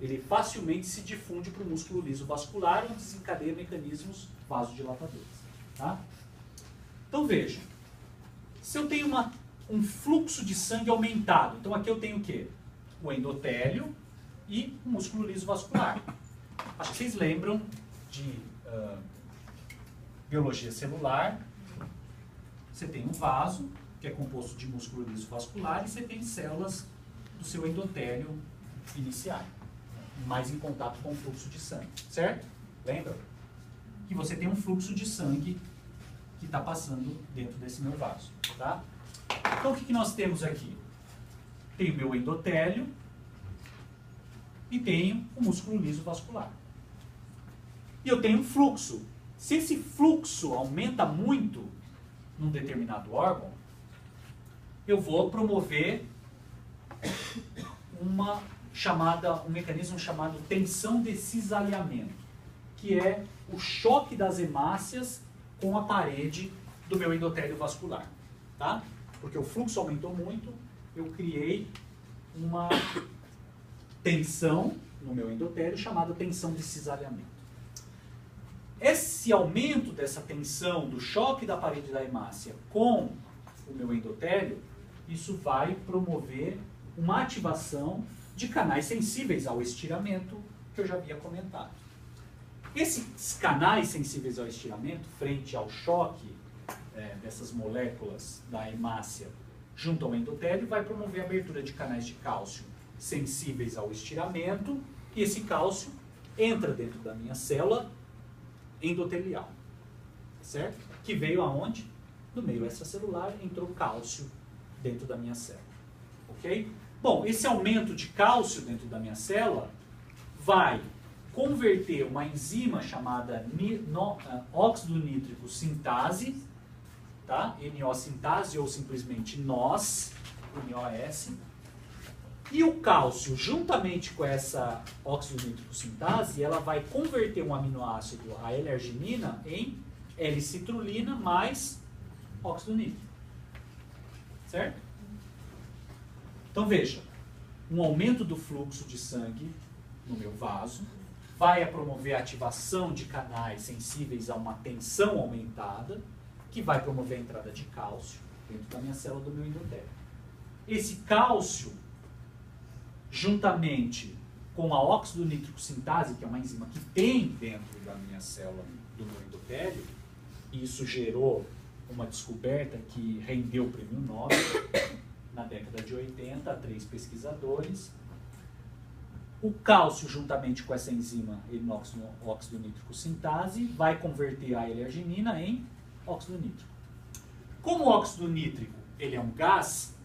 ele facilmente se difunde para o músculo liso vascular, onde desencadeia mecanismos vasodilatadores. Tá? Então veja, se eu tenho um fluxo de sangue aumentado, então aqui eu tenho o quê? O endotélio e o músculo liso vascular. Acho que vocês lembram de biologia celular. Você tem um vaso, que é composto de músculo liso vascular, e você tem células do seu endotélio inicial, mais em contato com o fluxo de sangue, certo? Lembra? Que você tem um fluxo de sangue que está passando dentro desse meu vaso, tá? Então o que nós temos aqui? Tenho o meu endotélio e tenho o músculo liso vascular. E eu tenho um fluxo. Se esse fluxo aumenta muito num determinado órgão, eu vou promover um mecanismo chamado tensão de cisalhamento, que é o choque das hemácias com a parede do meu endotélio vascular. Tá? Porque o fluxo aumentou muito, eu criei uma tensão no meu endotélio chamada tensão de cisalhamento. Esse aumento dessa tensão, do choque da parede da hemácia com o meu endotélio, isso vai promover uma ativação de canais sensíveis ao estiramento, que eu já havia comentado. Esses canais sensíveis ao estiramento, frente ao choque dessas moléculas da hemácia junto ao endotélio, vai promover a abertura de canais de cálcio sensíveis ao estiramento, e esse cálcio entra dentro da minha célula endotelial, certo? Que veio aonde? No meio extracelular, entrou cálcio dentro da minha célula, ok? Bom, esse aumento de cálcio dentro da minha célula vai converter uma enzima chamada óxido nítrico sintase, tá? NO-sintase ou simplesmente NOS, e o cálcio, juntamente com essa óxido nítrico sintase, ela vai converter um aminoácido, a L-arginina, em L-citrulina mais óxido nítrico. Certo? Então veja, um aumento do fluxo de sangue no meu vaso vai promover a ativação de canais sensíveis a uma tensão aumentada, que vai promover a entrada de cálcio dentro da minha célula do meu endotélio. Esse cálcio, juntamente com a óxido nítrico sintase, que é uma enzima que tem dentro da minha célula do meu endotélio, e isso gerou uma descoberta que rendeu o prêmio Nobel na década de 80 a 3 pesquisadores. O cálcio, juntamente com essa enzima óxido nítrico sintase, vai converter a L-arginina em óxido nítrico. Como o óxido nítrico ele é um gás,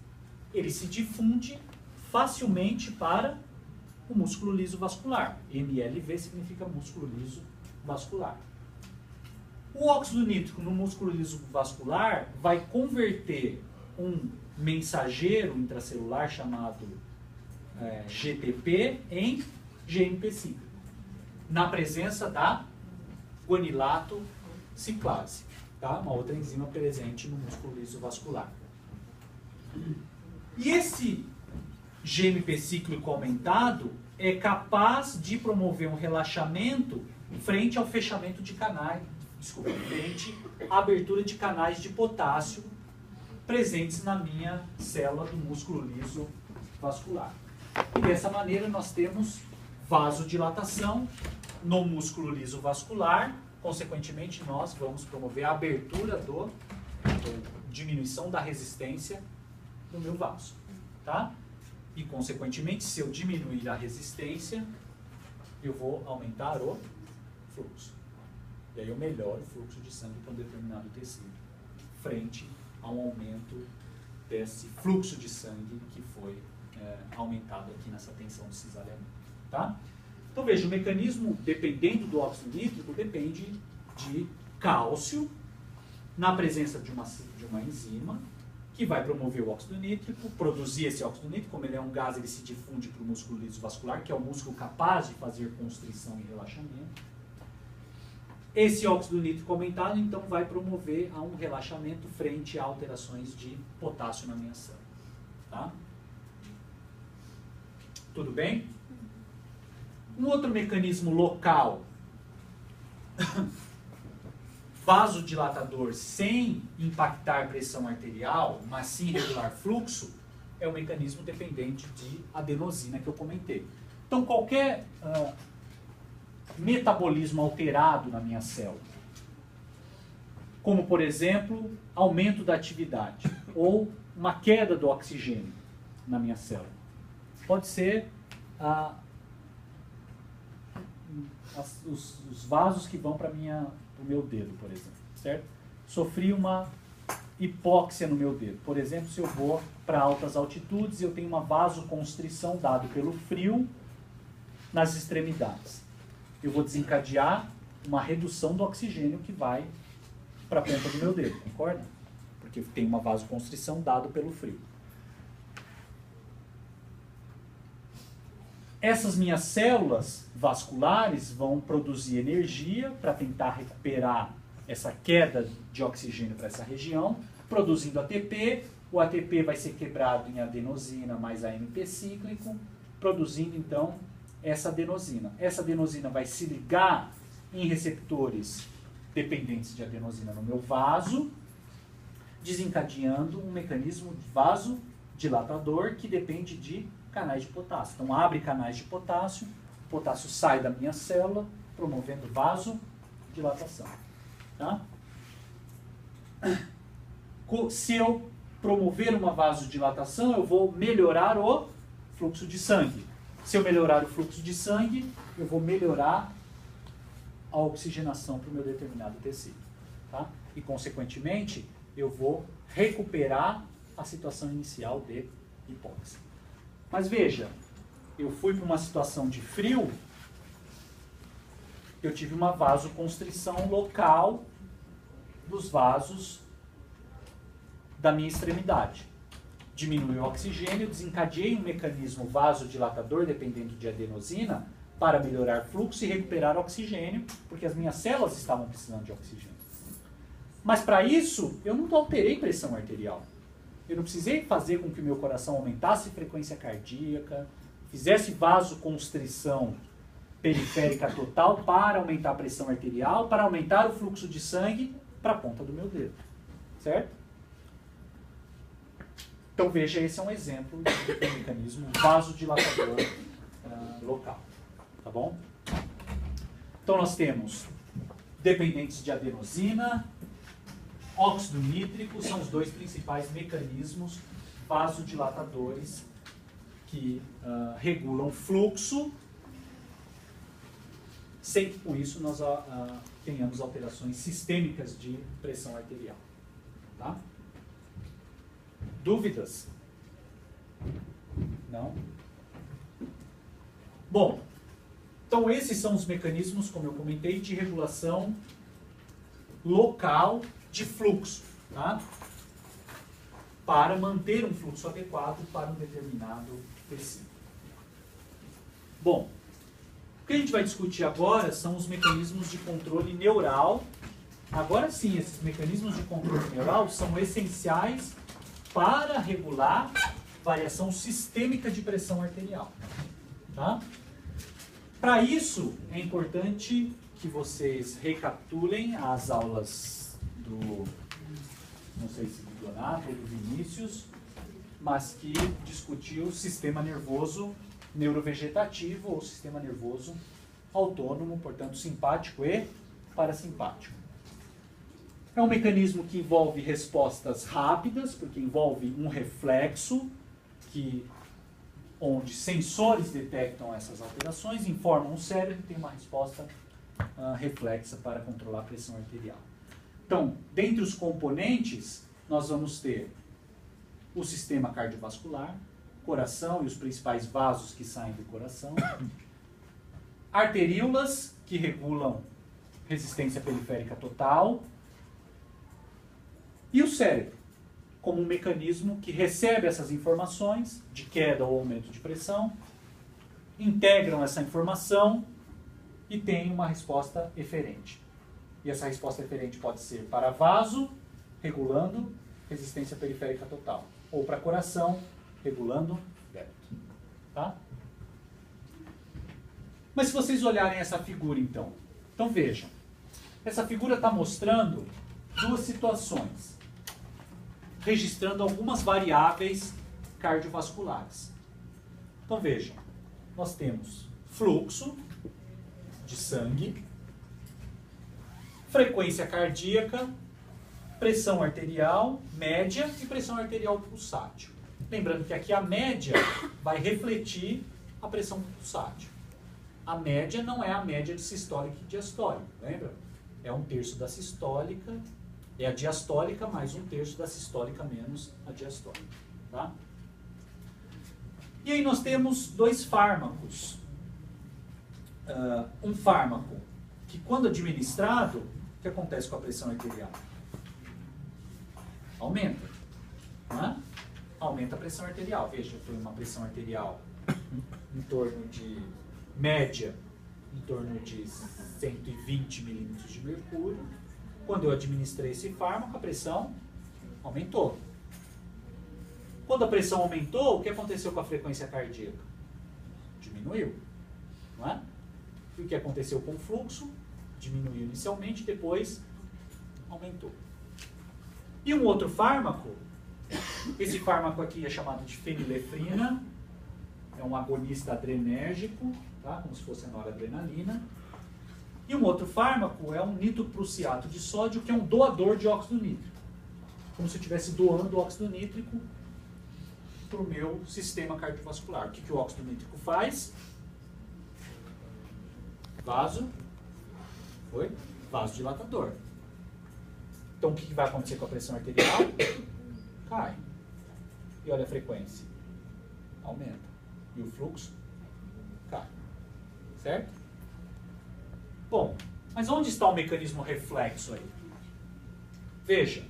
ele se difunde facilmente para o músculo liso vascular. MLV significa músculo liso vascular. O óxido nítrico no músculo liso vascular vai converter um mensageiro intracelular chamado GTP em GMP cíclico, na presença da guanilato ciclase, tá? Uma outra enzima presente no músculo liso vascular. E esse GMP cíclico aumentado é capaz de promover um relaxamento frente ao fechamento de canais, frente à abertura de canais de potássio presentes na minha célula do músculo liso vascular. E dessa maneira nós temos vasodilatação no músculo liso vascular, consequentemente nós vamos promover a abertura diminuição da resistência no meu vaso, tá? E consequentemente, se eu diminuir a resistência, eu vou aumentar o fluxo. E aí eu melhoro o fluxo de sangue para um determinado tecido, frente a um aumento desse fluxo de sangue que foi aumentado aqui nessa tensão de cisalhamento. Tá? Então veja, o mecanismo, dependendo do óxido nítrico, depende de cálcio na presença de uma enzima que vai promover o óxido nítrico, produzir esse óxido nítrico. Como ele é um gás, ele se difunde para o músculo liso vascular, que é o músculo capaz de fazer constrição e relaxamento. Esse óxido nítrico aumentado, então, vai promover a um relaxamento frente a alterações de potássio na minha célula. Tá? Tudo bem? Um outro mecanismo local, vasodilatador sem impactar pressão arterial, mas sim regular fluxo, é o mecanismo dependente de adenosina que eu comentei. Então, qualquer metabolismo alterado na minha célula, como, por exemplo, aumento da atividade ou uma queda do oxigênio na minha célula, pode ser os vasos que vão para o meu dedo, por exemplo, certo? Sofri uma hipóxia no meu dedo. Por exemplo, se eu vou para altas altitudes, eu tenho uma vasoconstrição dado pelo frio nas extremidades. Eu vou desencadear uma redução do oxigênio que vai para a ponta do meu dedo, concorda? Porque tem uma vasoconstrição dado pelo frio. Essas minhas células vasculares vão produzir energia para tentar recuperar essa queda de oxigênio para essa região, produzindo ATP. O ATP vai ser quebrado em adenosina mais AMP cíclico, produzindo então essa adenosina. Essa adenosina vai se ligar em receptores dependentes de adenosina no meu vaso, desencadeando um mecanismo vasodilatador que depende de canais de potássio. Então abre canais de potássio, o potássio sai da minha célula, promovendo vasodilatação. Tá? Se eu promover uma vasodilatação, eu vou melhorar o fluxo de sangue. Se eu melhorar o fluxo de sangue, eu vou melhorar a oxigenação para o meu determinado tecido. Tá? E, consequentemente, eu vou recuperar a situação inicial de hipóxia. Mas veja, eu fui para uma situação de frio, eu tive uma vasoconstrição local dos vasos da minha extremidade. Diminuiu o oxigênio, desencadeei um mecanismo vasodilatador dependendo de adenosina para melhorar fluxo e recuperar oxigênio, porque as minhas células estavam precisando de oxigênio. Mas para isso, eu não alterei pressão arterial. Eu não precisei fazer com que o meu coração aumentasse frequência cardíaca, fizesse vasoconstrição periférica total para aumentar a pressão arterial, para aumentar o fluxo de sangue para a ponta do meu dedo. Certo? Então veja, esse é um exemplo de um mecanismo vasodilatador local. Tá bom? Então nós temos dependentes de adenosina, óxido nítrico, são os dois principais mecanismos vasodilatadores que regulam fluxo, sem que com isso nós tenhamos alterações sistêmicas de pressão arterial. Tá? Dúvidas? Não? Bom, então esses são os mecanismos, como eu comentei, de regulação local de fluxo, tá? Para manter um fluxo adequado para um determinado tecido. Bom, o que a gente vai discutir agora são os mecanismos de controle neural. Agora sim, esses mecanismos de controle neural são essenciais para regular variação sistêmica de pressão arterial. Tá? Para isso, é importante que vocês recapitulem as aulas do, não sei se do Donato ou do Vinícius, mas que discutiu o sistema nervoso neurovegetativo ou sistema nervoso autônomo, portanto simpático e parasimpático. É um mecanismo que envolve respostas rápidas, porque envolve um reflexo onde sensores detectam essas alterações, informam o cérebro e tem uma resposta reflexa para controlar a pressão arterial. Então, dentre os componentes, nós vamos ter o sistema cardiovascular, coração e os principais vasos que saem do coração, arteríolas, que regulam resistência periférica total, e o cérebro, como um mecanismo que recebe essas informações de queda ou aumento de pressão, integram essa informação e tem uma resposta eferente. E essa resposta eferente pode ser para vaso, regulando resistência periférica total, ou para coração, regulando débito. Tá? Mas se vocês olharem essa figura, então vejam. Essa figura está mostrando duas situações, registrando algumas variáveis cardiovasculares. Então vejam, nós temos fluxo de sangue, frequência cardíaca, pressão arterial média e pressão arterial pulsátil. Lembrando que aqui a média vai refletir a pressão pulsátil. A média não é a média de sistólica e diastólica, lembra? É 1/3 da sistólica, é a diastólica mais 1/3 da sistólica menos a diastólica. Tá? E aí nós temos dois fármacos. Um fármaco que, quando administrado, o que acontece com a pressão arterial? Aumenta. Né? Aumenta a pressão arterial. Veja, eu tenho uma pressão arterial em torno de média, em torno de 120 milímetros de mercúrio. Quando eu administrei esse fármaco, a pressão aumentou. Quando a pressão aumentou, o que aconteceu com a frequência cardíaca? Diminuiu. Não é? E o que aconteceu com o fluxo? Diminuiu inicialmente, depois aumentou. E um outro fármaco, esse fármaco aqui é chamado de fenilefrina, é um agonista adrenérgico, tá? Como se fosse a noradrenalina. E um outro fármaco é um nitroprussiato de sódio, que é um doador de óxido nítrico. Como se eu estivesse doando óxido nítrico para o meu sistema cardiovascular. O que o óxido nítrico faz? Vasodilatador. Então o que vai acontecer com a pressão arterial? Cai. E olha a frequência. Aumenta. E o fluxo? Cai. Certo? Bom, mas onde está o mecanismo reflexo aí? Veja.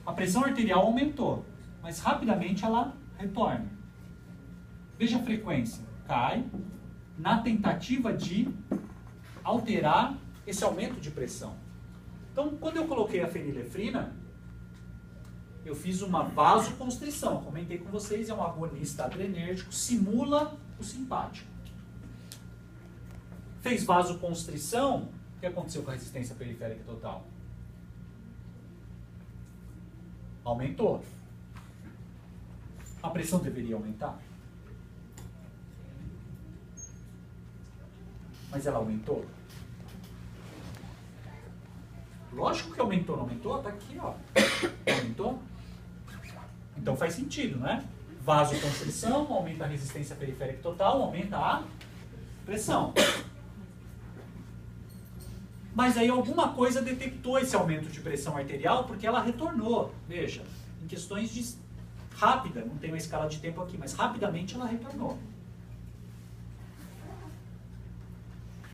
A pressão arterial aumentou, mas rapidamente ela retorna. Veja a frequência. Cai na tentativa de alterar esse aumento de pressão. Então, quando eu coloquei a fenilefrina, eu fiz uma vasoconstrição. Eu comentei com vocês, é um agonista adrenérgico, simula o simpático. Fez vasoconstrição, o que aconteceu com a resistência periférica total? Aumentou. A pressão deveria aumentar? Mas ela aumentou? Lógico que aumentou, não aumentou? Tá aqui, ó. Aumentou? Então faz sentido, né? Vasoconstrição, aumenta a resistência periférica total, aumenta a pressão. Mas aí alguma coisa detectou esse aumento de pressão arterial porque ela retornou. Veja, em questões de rápida, não tem uma escala de tempo aqui, mas rapidamente ela retornou.